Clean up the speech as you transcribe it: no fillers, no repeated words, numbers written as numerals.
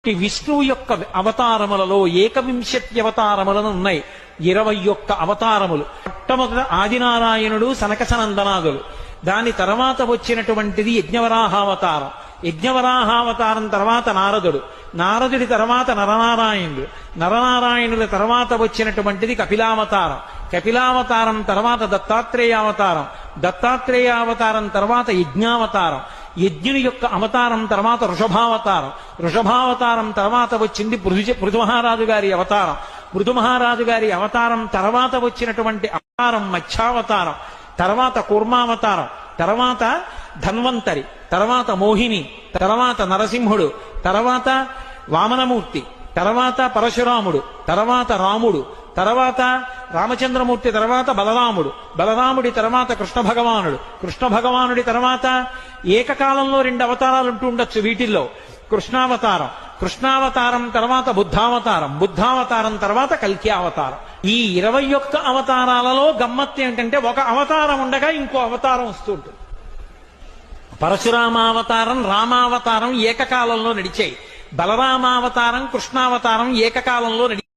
విష్ణువు యొక్క అవతారములలో 21 అవతారములను ఉన్నాయి. 21 అవతారములు. మొట్టమొదట ఆదినారాయణుడు సనకసనందనాదులు. దాని తర్వాత వచ్చినటువంటిది యజ్ఞవరాహావతారం. యజ్ఞవరాహావతారం తర్వాత నారదుడు. నారదుడి తర్వాత నరనారాయణుడు. నరనారాయణుల తర్వాత వచ్చినటువంటిది కపిలావతారం. కపిలావతారం తర్వాత దత్తాత్రేయావతారం. దత్తాత్రేయావతారం తర్వాత యజ్ఞావతారం. యజ్ఞుని యొక్క అవతారం తర్వాత వృషభావతారం. వృషభావతారం తర్వాత వచ్చింది పృథుమహారాజు గారి అవతారం. పృథుమహారాజు గారి అవతారం తర్వాత వచ్చినటువంటి అవతారం మత్స్యావతారం. తర్వాత కూర్మావతారం. తర్వాత ధన్వంతరి. తర్వాత మోహిని. తర్వాత నరసింహుడు. తర్వాత వామనమూర్తి. తర్వాత పరశురాముడు. తర్వాత రాముడు. తర్వాత రామచంద్రమూర్తి. తర్వాత బలరాముడు. బలరాముడి తర్వాత కృష్ణ భగవానుడు. కృష్ణ భగవానుడి తర్వాత ఏకకాలంలో 2 అవతారాలు ఉంటూ ఉండొచ్చు వీటిల్లో. కృష్ణావతారం. కృష్ణావతారం తర్వాత బుద్ధావతారం. బుద్ధావతారం తర్వాత కల్కి అవతారం. ఈ 21 అవతారాలలో గమ్మత్తు ఏంటంటే ఒక అవతారం ఉండగా ఇంకో అవతారం వస్తూ ఉంటుంది. పరశురామావతారం రామావతారం ఏకకాలంలో నడిచాయి. బలరామావతారం కృష్ణావతారం ఏకకాలంలో నడిచాయి.